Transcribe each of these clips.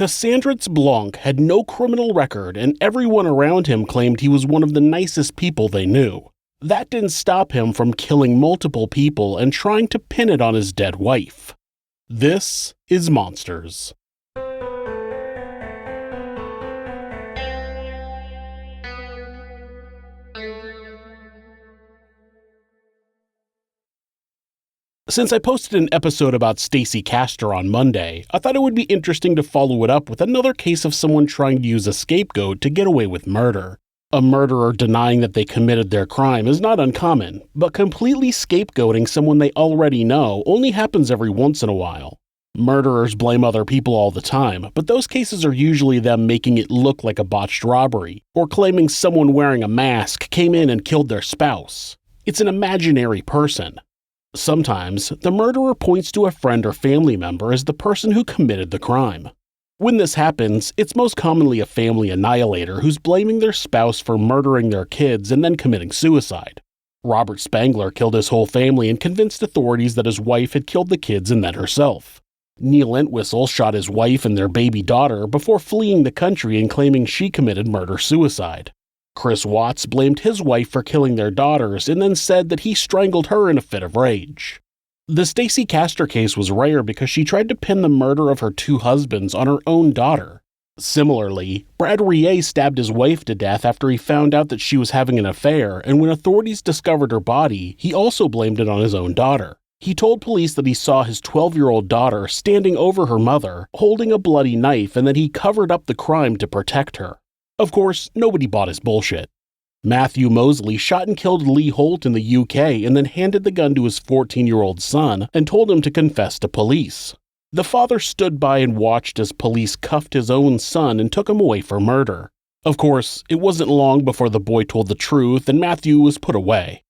Cassandritz Blanc had no criminal record, and everyone around him claimed he was one of the nicest people they knew. That didn't stop him from killing multiple people and trying to pin it on his dead wife. This is Monsters. Since I posted an episode about Stacey Castor on Monday, I thought it would be interesting to follow it up with another case of someone trying to use a scapegoat to get away with murder. A murderer denying that they committed their crime is not uncommon, but completely scapegoating someone they already know only happens every once in a while. Murderers blame other people all the time, but those cases are usually them making it look like a botched robbery, or claiming someone wearing a mask came in and killed their spouse. It's an imaginary person. Sometimes, the murderer points to a friend or family member as the person who committed the crime. When this happens, it's most commonly a family annihilator who's blaming their spouse for murdering their kids and then committing suicide. Robert Spangler killed his whole family and convinced authorities that his wife had killed the kids and then herself. Neil Entwistle shot his wife and their baby daughter before fleeing the country and claiming she committed murder-suicide. Chris Watts blamed his wife for killing their daughters and then said that he strangled her in a fit of rage. The Stacey Castor case was rare because she tried to pin the murder of her two husbands on her own daughter. Similarly, Brad Rie stabbed his wife to death after he found out that she was having an affair, and when authorities discovered her body, he also blamed it on his own daughter. He told police that he saw his 12-year-old daughter standing over her mother, holding a bloody knife, and that he covered up the crime to protect her. Of course, nobody bought his bullshit. Matthew Mosley shot and killed Lee Holt in the UK and then handed the gun to his 14-year-old son and told him to confess to police. The father stood by and watched as police cuffed his own son and took him away for murder. Of course, it wasn't long before the boy told the truth and Matthew was put away.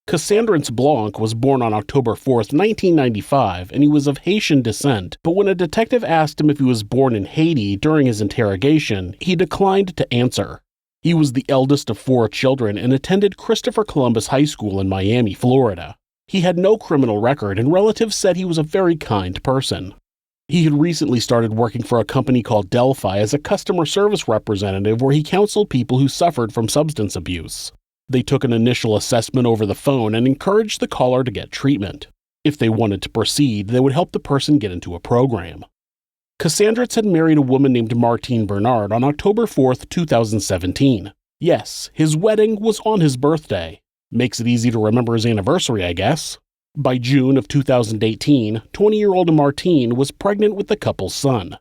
Cassandritz Blanc was born on October 4, 1995, and he was of Haitian descent, but when a detective asked him if he was born in Haiti during his interrogation, he declined to answer. He was the eldest of 4 children and attended Christopher Columbus High School in Miami, Florida. He had no criminal record, and relatives said he was a very kind person. He had recently started working for a company called Delphi as a customer service representative where he counseled people who suffered from substance abuse. They took an initial assessment over the phone and encouraged the caller to get treatment. If they wanted to proceed, they would help the person get into a program. Cassandritz had married a woman named Martine Bernard on October 4, 2017. Yes, his wedding was on his birthday. Makes it easy to remember his anniversary, I guess. By June of 2018, 20-year-old Martine was pregnant with the couple's son.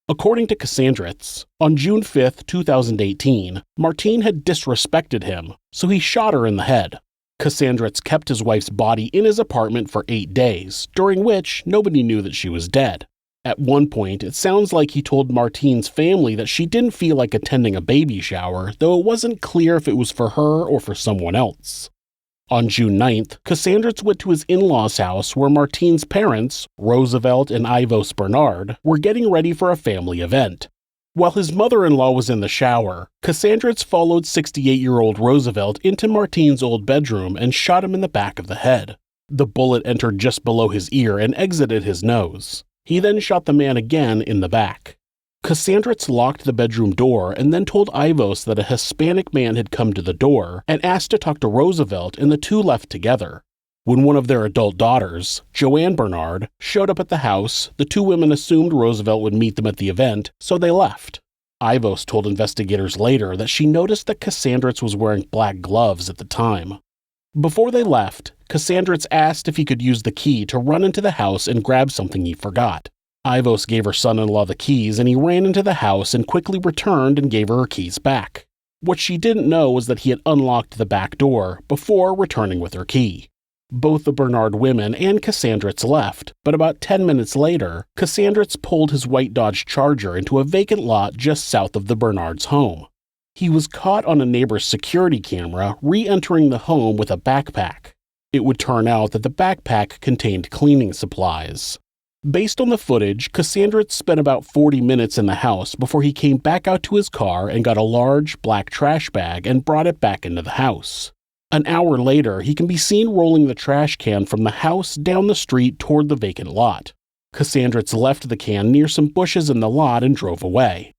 According to Cassandritz, on June 5, 2018, Martine had disrespected him, so he shot her in the head. Cassandritz kept his wife's body in his apartment for 8 days, during which nobody knew that she was dead. At one point, it sounds like he told Martine's family that she didn't feel like attending a baby shower, though it wasn't clear if it was for her or for someone else. On June 9th, Cassandritz went to his in-laws' house where Martine's parents, Roosevelt and Ivos Bernard, were getting ready for a family event. While his mother-in-law was in the shower, Cassandritz followed 68-year-old Roosevelt into Martine's old bedroom and shot him in the back of the head. The bullet entered just below his ear and exited his nose. He then shot the man again in the back. Cassandritz locked the bedroom door and then told Ivos that a Hispanic man had come to the door and asked to talk to Roosevelt, and the two left together. When one of their adult daughters, Joanne Bernard, showed up at the house, the two women assumed Roosevelt would meet them at the event, so they left. Ivos told investigators later that she noticed that Cassandritz was wearing black gloves at the time. Before they left, Cassandritz asked if he could use the key to run into the house and grab something he forgot. Ivos gave her son-in-law the keys and he ran into the house and quickly returned and gave her keys back. What she didn't know was that he had unlocked the back door before returning with her key. Both the Bernard women and Cassandritz left, but about 10 minutes later, Cassandritz pulled his white Dodge Charger into a vacant lot just south of the Bernards' home. He was caught on a neighbor's security camera re-entering the home with a backpack. It would turn out that the backpack contained cleaning supplies. Based on the footage, Cassandritz spent about 40 minutes in the house before he came back out to his car and got a large black trash bag and brought it back into the house. An hour later, he can be seen rolling the trash can from the house down the street toward the vacant lot. Cassandritz left the can near some bushes in the lot and drove away.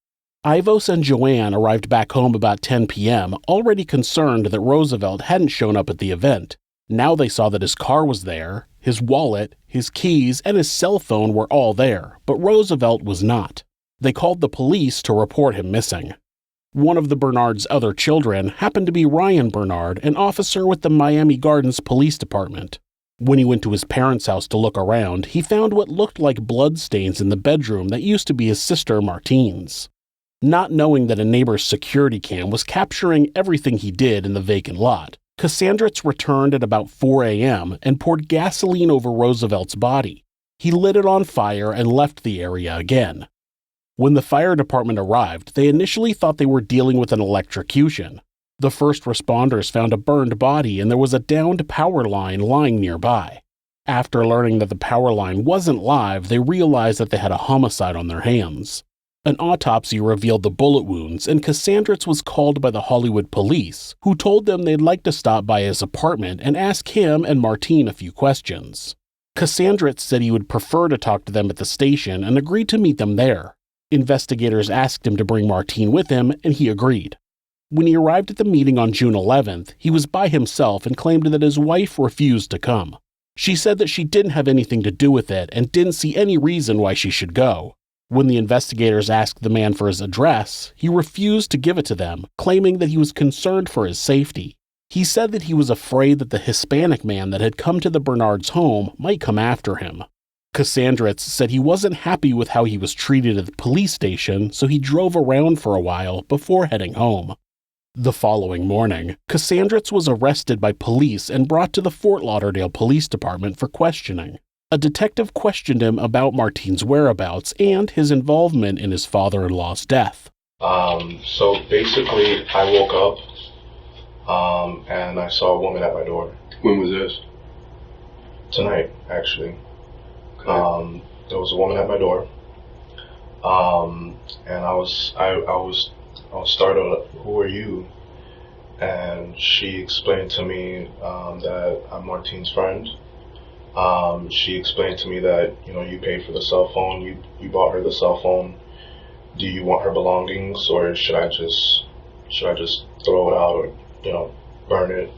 Ivos and Joanne arrived back home about 10 p.m., already concerned that Roosevelt hadn't shown up at the event. Now they saw that his car was there, his wallet, his keys, and his cell phone were all there, but Roosevelt was not. They called the police to report him missing. One of the Bernard's other children happened to be Ryan Bernard, an officer with the Miami Gardens Police Department. When he went to his parents' house to look around, he found what looked like bloodstains in the bedroom that used to be his sister Martine's. Not knowing that a neighbor's security cam was capturing everything he did in the vacant lot, Cassandritz returned at about 4 a.m. and poured gasoline over Roosevelt's body. He lit it on fire and left the area again. When the fire department arrived, they initially thought they were dealing with an electrocution. The first responders found a burned body and there was a downed power line lying nearby. After learning that the power line wasn't live, they realized that they had a homicide on their hands. An autopsy revealed the bullet wounds, and Cassandritz was called by the Hollywood police, who told them they'd like to stop by his apartment and ask him and Martine a few questions. Cassandritz said he would prefer to talk to them at the station and agreed to meet them there. Investigators asked him to bring Martine with him, and he agreed. When he arrived at the meeting on June 11th, he was by himself and claimed that his wife refused to come. She said that she didn't have anything to do with it and didn't see any reason why she should go. When the investigators asked the man for his address, he refused to give it to them, claiming that he was concerned for his safety. He said that he was afraid that the Hispanic man that had come to the Bernards' home might come after him. Cassandritz said he wasn't happy with how he was treated at the police station, so he drove around for a while before heading home. The following morning, Cassandritz was arrested by police and brought to the Fort Lauderdale Police Department for questioning. A detective questioned him about Martine's whereabouts and his involvement in his father-in-law's death. So basically, I woke up and I saw a woman at my door. When was this? Tonight, actually. Okay. There was a woman at my door, and I was startled. Who are you? And she explained to me that I'm Martine's friend. She explained to me that, you paid for the cell phone, you bought her the cell phone. Do you want her belongings, or should I just throw it out, or, burn it?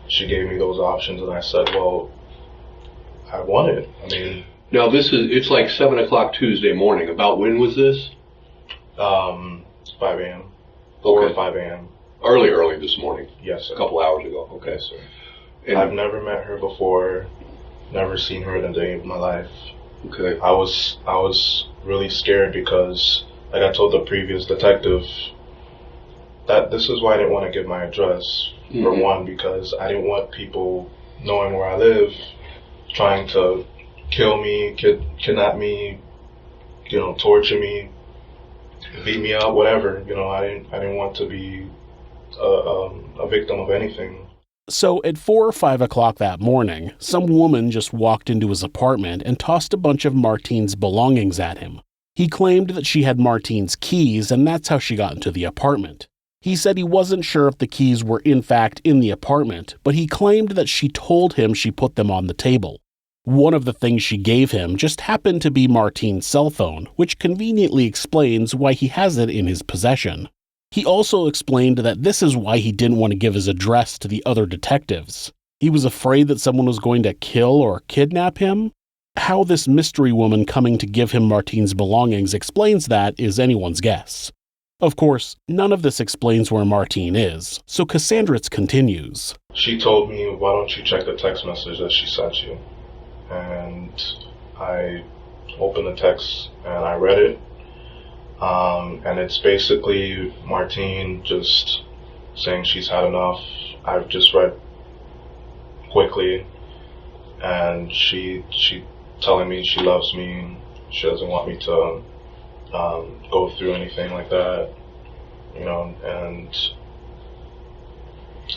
She gave me those options, and I said, well, I want it. I mean... Now it's like 7 o'clock Tuesday morning. About when was this? 5 a.m. 4 or 5 a.m. Early this morning? Yes, sir. A couple hours ago. Okay. Yes, sir. And I've never met her before. Never seen her in a day of my life. Okay. I was really scared because, like I told the previous detective, that this is why I didn't want to give my address. Mm-hmm. For one, because I didn't want people knowing where I live, trying to kill me, kidnap me, torture me, beat me up, whatever. I didn't want to be a victim of anything. So at 4 or 5 o'clock that morning, some woman just walked into his apartment and tossed a bunch of Martine's belongings at him. He claimed that she had Martine's keys, and that's how she got into the apartment. He said he wasn't sure if the keys were in fact in the apartment, but he claimed that she told him she put them on the table. One of the things she gave him just happened to be Martine's cell phone, which conveniently explains why he has it in his possession. He also explained that this is why he didn't want to give his address to the other detectives. He was afraid that someone was going to kill or kidnap him. How this mystery woman coming to give him Martine's belongings explains that is anyone's guess. Of course, none of this explains where Martine is, so Cassandritz continues. She told me, why don't you check the text message that she sent you? And I opened the text and I read it. And it's basically Martine just saying she's had enough. I've just read quickly, and she telling me she loves me. She doesn't want me to go through anything like that, and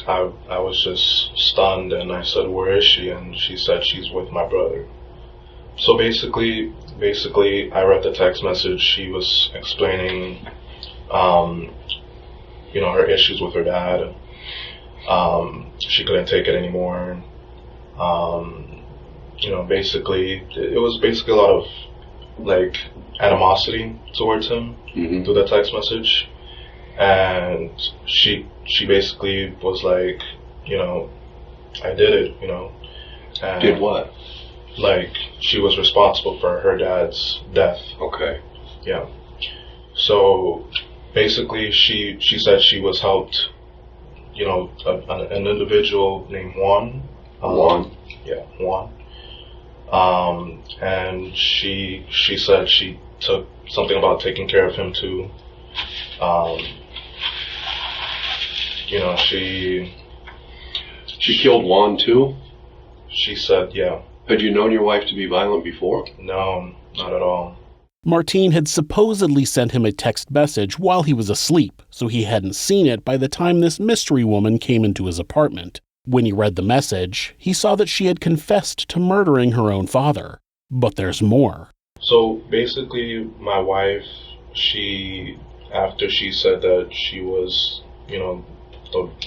I was just stunned, and I said, where is she? And she said she's with my brother. So basically, I read the text message. She was explaining, her issues with her dad. She couldn't take it anymore. Basically, it was basically a lot of like animosity towards him through the text message, and she basically was like, you know, I did it, you know. And did what? Like, she was responsible for her dad's death. Okay. Yeah. So basically, she said she was helped, you know, an individual named Juan. Juan. Yeah, Juan. And she said she took something about taking care of him too. You know, she killed Juan too? She said, yeah. Had you known your wife to be violent before? No, not at all. Martine had supposedly sent him a text message while he was asleep, so he hadn't seen it by the time this mystery woman came into his apartment. When he read the message, he saw that she had confessed to murdering her own father. But there's more. So basically, my wife, after she said that she was, you know,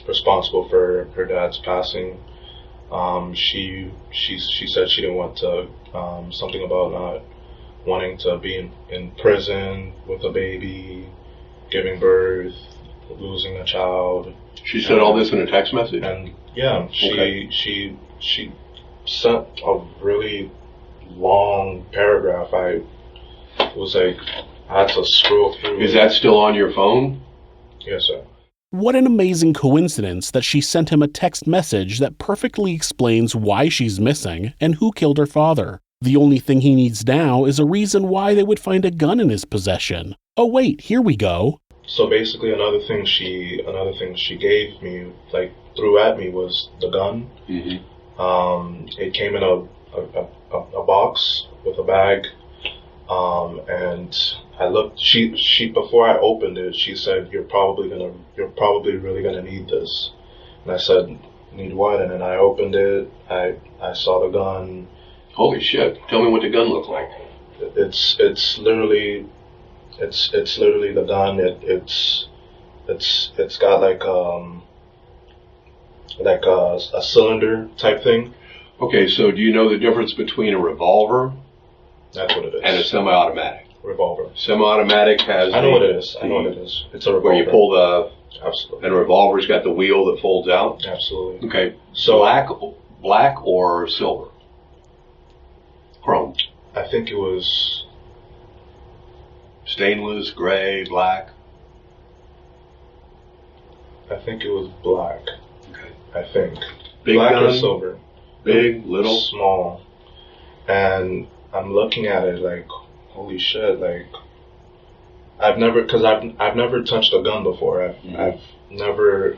responsible for her dad's passing, she said she didn't want to, something about not wanting to be in prison with a baby, giving birth, losing a child. She said all this in a text message? And yeah, she sent a really long paragraph. I had to scroll through. Is that still on your phone? Yes, sir. What an amazing coincidence that she sent him a text message that perfectly explains why she's missing and who killed her father. The only thing he needs now is a reason why they would find a gun in his possession. Oh wait, here we go. So basically, another thing she gave me, like threw at me, was the gun. It came in a box with a bag, and I looked. She before I opened it, she said, "You're probably really gonna need this." And I said, "Need what?" And then I opened it. I saw the gun. Holy shit! Tell me what the gun looked like. It's literally the gun. It's got like a cylinder type thing. Okay, so do you know the difference between a revolver? That's what it is. And a semi-automatic. Revolver. Semi-automatic has. I know what it is. I know what it is. It's a revolver. Where you pull the. Absolutely. And a revolver's got the wheel that folds out. Absolutely. Okay. So black or silver? Chrome. I think it was stainless, gray, black. I think it was black. Okay. I think. Big black gun? or silver. Big, little? Small. And I'm looking at it like, holy shit, like, I've never touched a gun before. I've never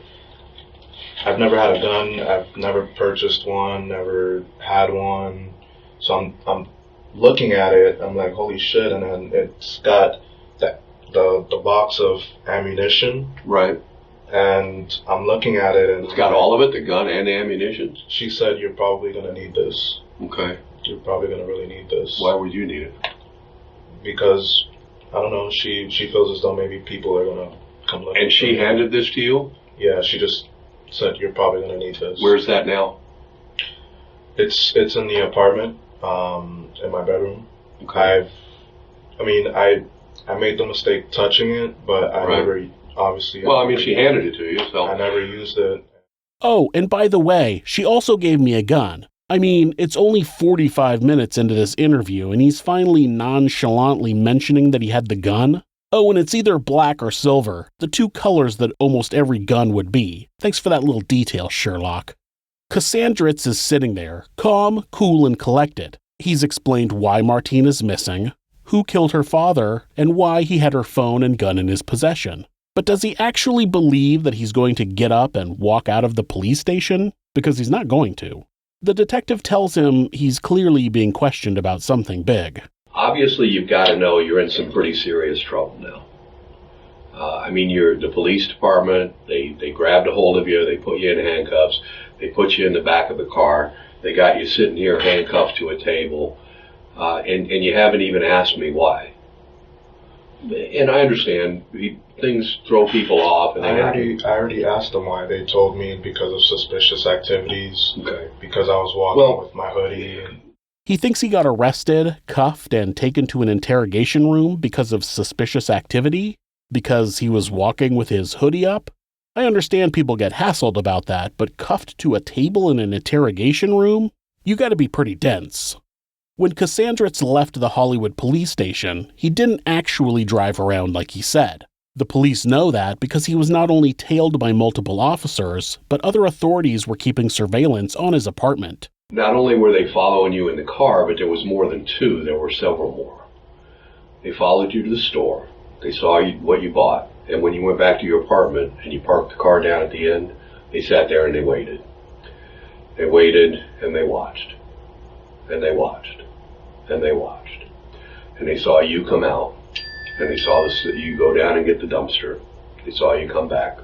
had a gun. I've never purchased one, never had one. So I'm looking at it, I'm like, holy shit, and then it's got the box of ammunition. Right. And I'm looking at it, and it's got all of it, the gun and the ammunition. She said, "You're probably gonna need this." Okay. You're probably gonna really need this. Why would you need it? Because I don't know. She feels as though maybe people are gonna come looking. And she handed this to you? Yeah, she just said, "You're probably gonna need this." Where's that now? It's in the apartment, in my bedroom. Okay. I made the mistake touching it, but I never. Obviously. Well, I mean, she handed it to you, so. I never used it. Oh, and by the way, she also gave me a gun. I mean, it's only 45 minutes into this interview, and he's finally nonchalantly mentioning that he had the gun. Oh, and it's either black or silver, the two colors that almost every gun would be. Thanks for that little detail, Sherlock. Cassandritz is sitting there, calm, cool, and collected. He's explained why Martine is missing, who killed her father, and why he had her phone and gun in his possession. But does he actually believe that he's going to get up and walk out of the police station? Because he's not going to. The detective tells him he's clearly being questioned about something big. Obviously, you've got to know you're in some pretty serious trouble now. You're the police department. They grabbed a hold of you. They put you in handcuffs. They put you in the back of the car. They got you sitting here handcuffed to a table. And you haven't even asked me why. And I understand things throw people off. And I already asked them why. They told me because of suspicious activities. Okay. Because I was walking with my hoodie. He thinks he got arrested, cuffed, and taken to an interrogation room because of suspicious activity, because he was walking with his hoodie up. I understand people get hassled about that, but cuffed to a table in an interrogation room? You gotta be pretty dense. When Cassandritz left the Hollywood police station, he didn't actually drive around like he said. The police know that because he was not only tailed by multiple officers, but other authorities were keeping surveillance on his apartment. Not only were they following you in the car, but there was more than two. There were several more. They followed you to the store. They saw what you bought. And when you went back to your apartment and you parked the car down at the end, they sat there and they waited. They waited and they watched. And they watched. And they watched. And they saw you come out. And they saw you go down and get the dumpster. They saw you come back.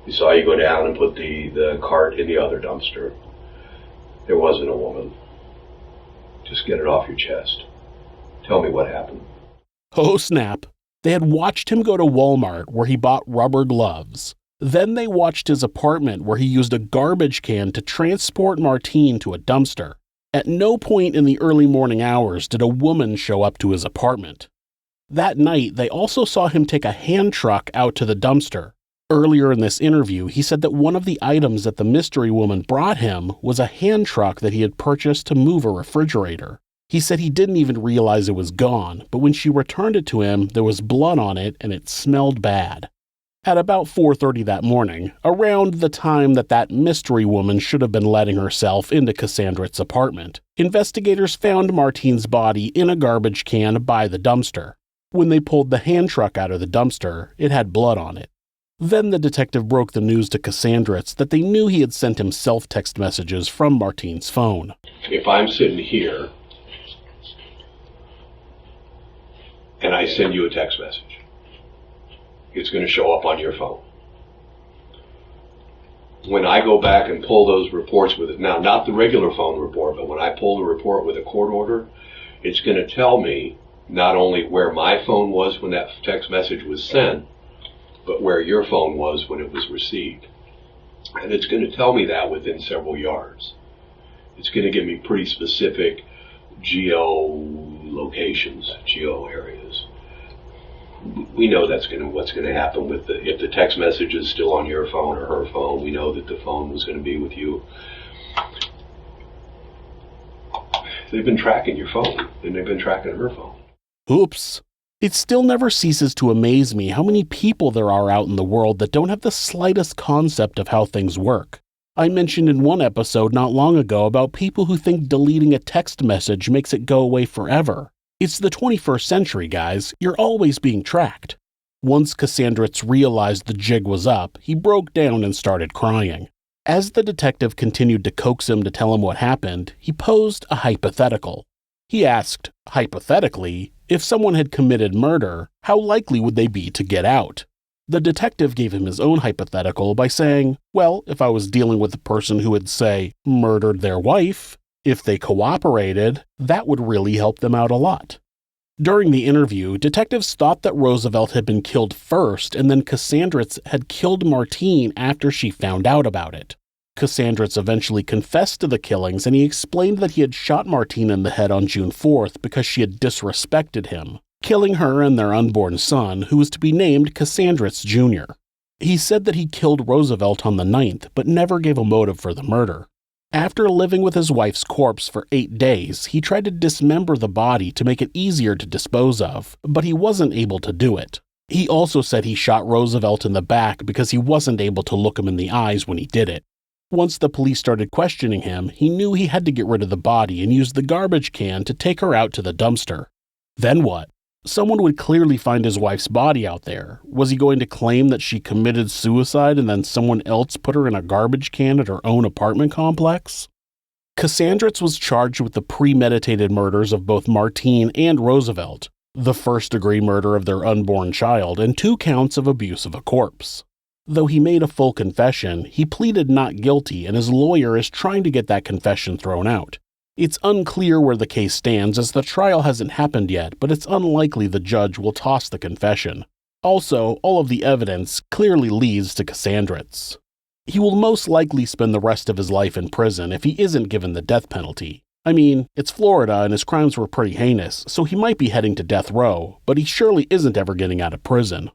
They saw you go down and put the cart in the other dumpster. There wasn't a woman. Just get it off your chest. Tell me what happened. Oh snap. They had watched him go to Walmart where he bought rubber gloves. Then they watched his apartment where he used a garbage can to transport Martine to a dumpster. At no point in the early morning hours did a woman show up to his apartment. That night, they also saw him take a hand truck out to the dumpster. Earlier in this interview, he said that one of the items that the mystery woman brought him was a hand truck that he had purchased to move a refrigerator. He said he didn't even realize it was gone, but when she returned it to him, there was blood on it and it smelled bad. At about 4:30 that morning, around the time that mystery woman should have been letting herself into Cassandritz's apartment, investigators found Martine's body in a garbage can by the dumpster. When they pulled the hand truck out of the dumpster, it had blood on it. Then the detective broke the news to Cassandritz that they knew he had sent him self-text messages from Martine's phone. If I'm sitting here and I send you a text message, it's going to show up on your phone. When I go back and pull those reports with it, now not the regular phone report, but when I pull the report with a court order, it's going to tell me not only where my phone was when that text message was sent, but where your phone was when it was received. And it's going to tell me that within several yards. It's going to give me pretty specific geo-locations, geo-areas. We know what's going to happen with if the text message is still on your phone or her phone. We know that the phone was going to be with you. They've been tracking your phone, and they've been tracking her phone. Oops. It still never ceases to amaze me how many people there are out in the world that don't have the slightest concept of how things work. I mentioned in one episode not long ago about people who think deleting a text message makes it go away forever. It's the 21st century, guys. You're always being tracked. Once Cassandritz realized the jig was up, he broke down and started crying. As the detective continued to coax him to tell him what happened, he posed a hypothetical. He asked, hypothetically, if someone had committed murder, how likely would they be to get out? The detective gave him his own hypothetical by saying, well, if I was dealing with a person who had, say, murdered their wife, if they cooperated, that would really help them out a lot. During the interview, detectives thought that Roosevelt had been killed first and then Cassandritz had killed Martine after she found out about it. Cassandritz eventually confessed to the killings and he explained that he had shot Martine in the head on June 4th because she had disrespected him, killing her and their unborn son, who was to be named Cassandritz Jr. He said that he killed Roosevelt on the 9th, but never gave a motive for the murder. After living with his wife's corpse for 8 days, he tried to dismember the body to make it easier to dispose of, but he wasn't able to do it. He also said he shot Roosevelt in the back because he wasn't able to look him in the eyes when he did it. Once the police started questioning him, he knew he had to get rid of the body and use the garbage can to take her out to the dumpster. Then what? Someone would clearly find his wife's body out there. Was he going to claim that she committed suicide and then someone else put her in a garbage can at her own apartment complex? Cassandritz was charged with the premeditated murders of both Martine and Roosevelt, the first-degree murder of their unborn child, and 2 counts of abuse of a corpse. Though he made a full confession, he pleaded not guilty and his lawyer is trying to get that confession thrown out. It's unclear where the case stands as the trial hasn't happened yet, but it's unlikely the judge will toss the confession. Also, all of the evidence clearly leads to Cassandritz. He will most likely spend the rest of his life in prison if he isn't given the death penalty. I mean, it's Florida and his crimes were pretty heinous, so he might be heading to death row, but he surely isn't ever getting out of prison.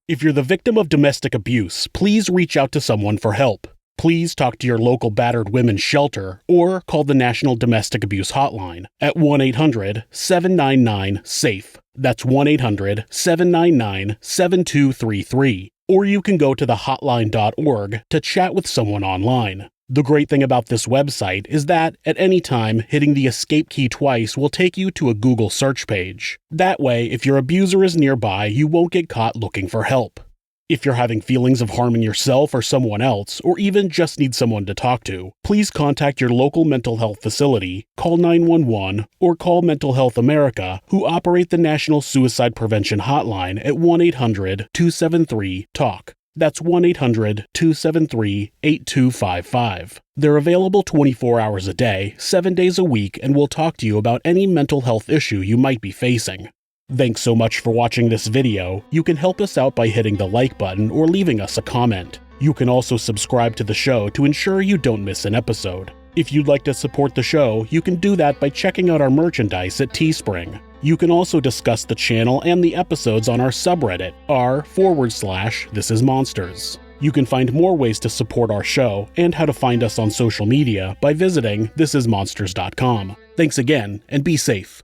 If you're the victim of domestic abuse, please reach out to someone for help. Please talk to your local battered women's shelter or call the National Domestic Abuse Hotline at 1-800-799-SAFE. That's 1-800-799-7233. Or you can go to thehotline.org to chat with someone online. The great thing about this website is that, at any time, hitting the escape key twice will take you to a Google search page. That way, if your abuser is nearby, you won't get caught looking for help. If you're having feelings of harming yourself or someone else, or even just need someone to talk to, please contact your local mental health facility, call 911, or call Mental Health America, who operate the National Suicide Prevention Hotline at 1-800-273-TALK. That's 1-800-273-8255. They're available 24 hours a day, 7 days a week, and will talk to you about any mental health issue you might be facing. Thanks so much for watching this video. You can help us out by hitting the like button or leaving us a comment. You can also subscribe to the show to ensure you don't miss an episode. If you'd like to support the show, you can do that by checking out our merchandise at Teespring. You can also discuss the channel and the episodes on our subreddit, r/thisismonsters. You can find more ways to support our show and how to find us on social media by visiting thisismonsters.com. Thanks again, and be safe.